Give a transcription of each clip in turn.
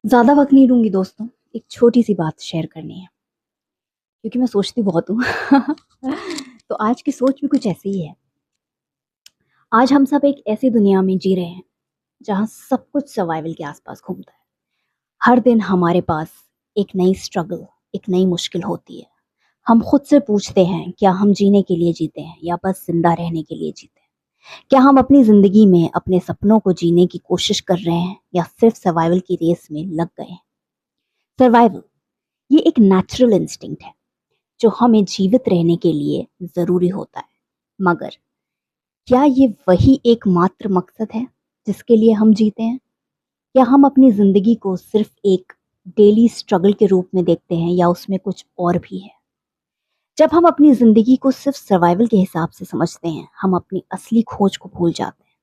ज़्यादा वक़्त नहीं लूँगी दोस्तों, एक छोटी-सी बात शेयर करनी है, क्योंकि मैं सोचती बहुत हूँ। तो आज की सोच भी कुछ ऐसी ही है। आज हम सब एक ऐसी दुनिया में जी रहे हैं, जहाँ सब कुछ सर्वाइवल के आस-पास घूमता है। हर दिन हमारे पास एक नई स्ट्रगल, एक नई मुश्किल होती है। हम खुद से पूछते हैं, क्या हम जीने के लिए जीते हैं या बस ज़िंदा रहने के लिए जीते हैं? क्या हम अपनी ज़िंदगी में अपने सपनों को जीने की कोशिश कर रहे हैं या सिर्फ़ सर्वाइवल की रेस में लग गए हैं? सर्वाइवल, ये एक नेचुरल इंस्टिंक्ट है जो हमें जीवित रहने के लिए ज़रूरी होता है। मगर क्या ये वही एकमात्र मकसद है जिसके लिए हम जीते हैं? या हम अपनी ज़िंदगी को सिर्फ एक डेली स्ट्रगल के रूप में देखते हैं या उसमें कुछ और भी है? जब हम अपनी ज़िंदगी को सिर्फ सर्वाइवल के हिसाब से समझते हैं, हम अपनी असली खोज को भूल जाते हैं।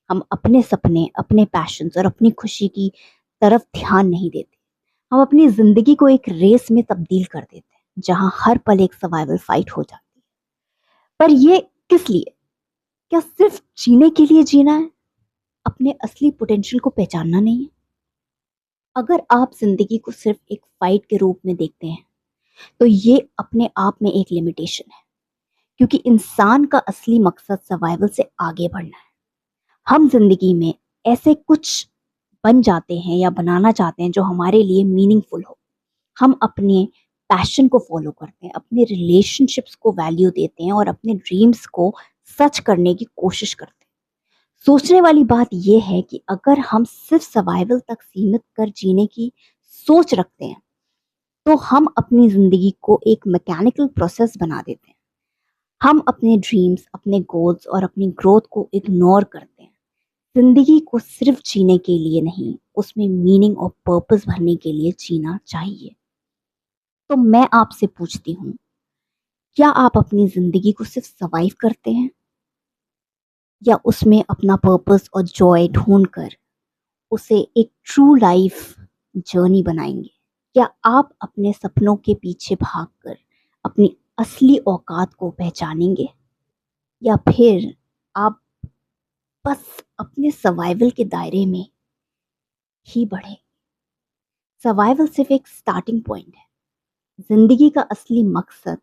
हम अपने सपने, अपने पैशंस और अपनी खुशी की तरफ ध्यान नहीं देते। हम अपनी ज़िंदगी को एक रेस में तब्दील कर देते हैं, जहाँ हर पल एक सर्वाइवल फाइट हो जाती है। पर ये किस लिए? क्या सिर्फ जीने के लिए जीना है? अपने असली पोटेंशियल को पहचानना नहीं है? अगर आप ज़िंदगी को सिर्फ एक फाइट के रूप में देखते हैं, तो ये अपने आप में एक लिमिटेशन है, क्योंकि इंसान का असली मकसद सर्वाइवल से आगे बढ़ना है। हम ज़िंदगी में ऐसे कुछ बन जाते हैं या बनाना चाहते हैं जो हमारे लिए मीनिंगफुल हो। हम अपने पैशन को फॉलो करते हैं, अपने रिलेशनशिप्स को वैल्यू देते हैं और अपने ड्रीम्स को सच करने की कोशिश करते हैं। सोचने वाली बात यह है कि अगर हम सिर्फ सर्वाइवल तक सीमित कर जीने की सोच रखते हैं, तो हम अपनी ज़िंदगी को एक मैकेनिकल प्रोसेस बना देते हैं। हम अपने ड्रीम्स, अपने गोल्स और अपनी ग्रोथ को इग्नोर करते हैं। ज़िंदगी को सिर्फ जीने के लिए नहीं, उसमें मीनिंग और पर्पस भरने के लिए जीना चाहिए। तो मैं आपसे पूछती हूँ, क्या आप अपनी ज़िंदगी को सिर्फ सर्वाइव करते हैं या उसमें अपना पर्पस और जॉय ढूँढकर उसे एक ट्रू लाइफ जर्नी बनाएँगे? क्या आप अपने सपनों के पीछे भागकर अपनी असली औकात को पहचानेंगे या फिर आप बस अपने सर्वाइवल के दायरे में ही बढ़े? सर्वाइवल सिर्फ एक स्टार्टिंग पॉइंट है। ज़िंदगी का असली मकसद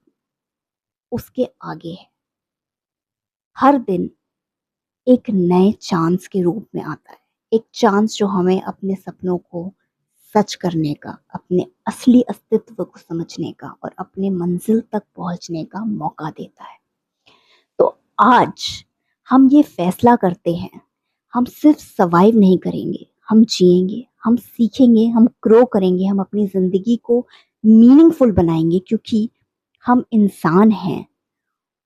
उसके आगे है। हर दिन एक नए चांस के रूप में आता है। एक चांस जो हमें अपने सपनों को सच करने का, अपने असली अस्तित्व को समझने का और अपने मंजिल तक पहुंचने का मौका देता है। तो आज हम ये फैसला करते हैं, हम सिर्फ सर्वाइव नहीं करेंगे, हम जिएंगे, हम सीखेंगे, हम ग्रो करेंगे, हम अपनी ज़िंदगी को मीनिंगफुल बनाएंगे, क्योंकि हम इंसान हैं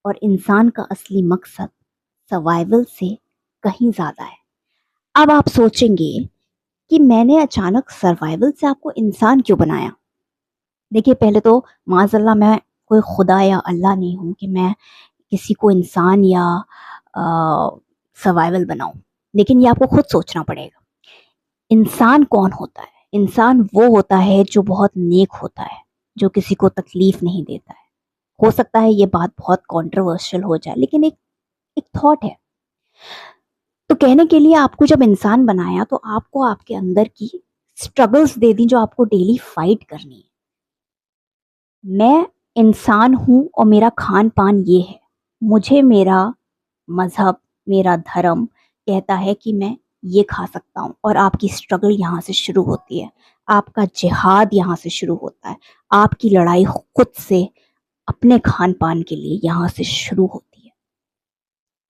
और इंसान का असली मकसद सर्वाइवल से कहीं ज़्यादा है। अब आप सोचेंगे कि मैंने अचानक सर्वाइवल से आपको इंसान क्यों बनाया? देखिए, पहले तो माज़अल्लाह मैं कोई खुदा या अल्लाह नहीं हूँ कि मैं किसी को इंसान या सर्वाइवल बनाऊँ। लेकिन ये आपको खुद सोचना पड़ेगा। इंसान कौन होता है? इंसान वो होता है जो बहुत नेक होता है, जो किसी को तकलीफ़ नहीं देता है। हो सकता है ये बात बहुत कंट्रोवर्शियल हो जाए, लेकिन एक एक थॉट है। तो कहने के लिए आपको जब इंसान बनाया तो आपको आपके अंदर की स्ट्रगल्स दे दी जो आपको डेली फाइट करनी है। मैं इंसान हूँ और मेरा खान-पान ये है। मुझे मेरा मज़हब, मेरा धर्म कहता है कि मैं ये खा सकता हूँ और आपकी स्ट्रगल यहाँ से शुरू होती है। आपका जिहाद यहाँ से शुरू होता है। आपकी लड़ाई खुद से अपने खान-पान के लिए यहाँ से शुरू होती है।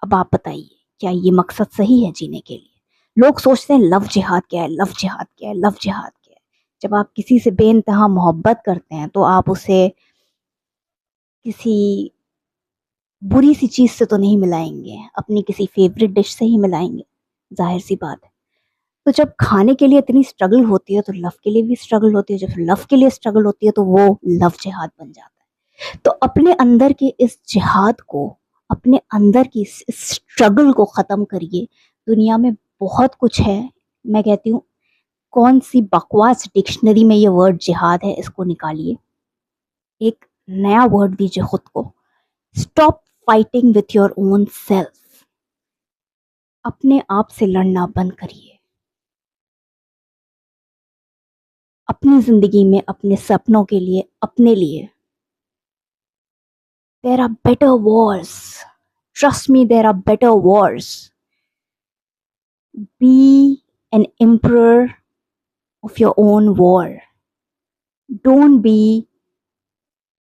अब आप बताइए, क्या ये मकसद सही है जीने के लिए? लोग सोचते हैं लव जिहाद क्या है, लव जिहाद क्या है, लव जिहाद क्या है? जब आप किसी से बेइंतहा मोहब्बत करते हैं तो आप उसे किसी बुरी सी चीज़ से तो नहीं मिलाएँगे, अपनी किसी फ़ेवरेट डिश से ही मिलाएँगे, ज़ाहिर-सी बात है। तो जब खाने के लिए इतनी स्ट्रगल होती है तो लव के लिए भी स्ट्रगल होती है, जब लव के लिए स्ट्रगल होती है तो वो लव जिहाद बन जाता है। तो अपने अंदर के इस जिहाद को, अपने अंदर की इस स्ट्रगल को ख़त्म करिए। दुनिया में बहुत कुछ है। मैं कहती हूँ, कौन-सी बकवास डिक्शनरी में ये वर्ड जिहाद है, इसको निकालिए। एक नया वर्ड दीजिए खुद को। Stop fighting with your own self. अपने आप से लड़ना बंद करिए। अपनी ज़िंदगी में, अपने सपनों के लिए, अपने लिए। There are better wars. Trust me, there are better wars. Be an emperor of your own war. Don't be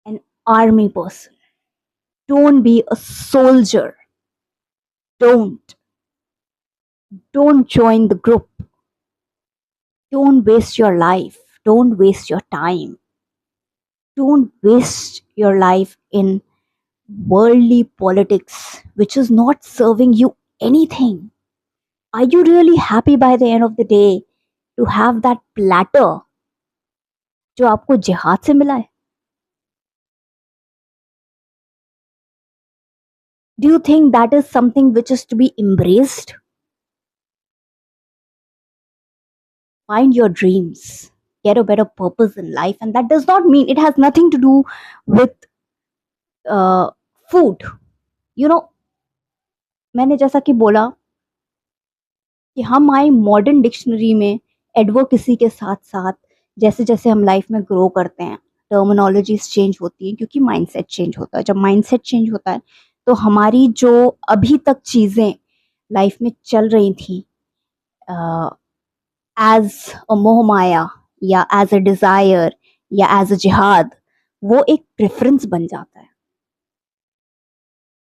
an army person. Don't be a soldier. Don't. Don't join the group. Don't waste your life. Don't waste your time. Don't waste your life in worldly politics, which is not serving you anything. Are you really happy by the end of the day to have that platter जो आपको जिहाद से मिला है? Do you think that is something which is to be embraced? Find your dreams, get a better purpose in life, and that does not mean, it has nothing to do with food. You know, मैंने जैसा कि बोला कि हमारी modern dictionary में advocacy के साथ साथ जैसे जैसे हम लाइफ में ग्रो करते हैं, टर्मिनोलॉजीज चेंज होती हैं, क्योंकि माइंडसेट चेंज होता है। जब माइंडसेट चेंज होता है तो हमारी जो अभी तक चीज़ें लाइफ में चल रही थी एज अ मोह माया या एज अ डिज़ायर या एज अ जिहाद, वो एक प्रेफरेंस बन जाता है।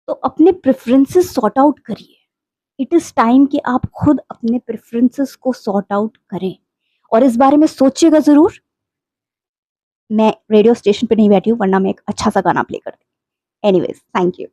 तो अपने प्रेफरेंसेस सॉर्ट आउट करिए। इट इज़ टाइम कि आप खुद अपने प्रेफरेंसेस को सॉर्ट आउट करें और इस बारे में सोचिएगा ज़रूर। मैं रेडियो स्टेशन पे नहीं बैठी हूँ, वरना मैं एक अच्छा सा गाना प्ले करती। Anyways, thank you.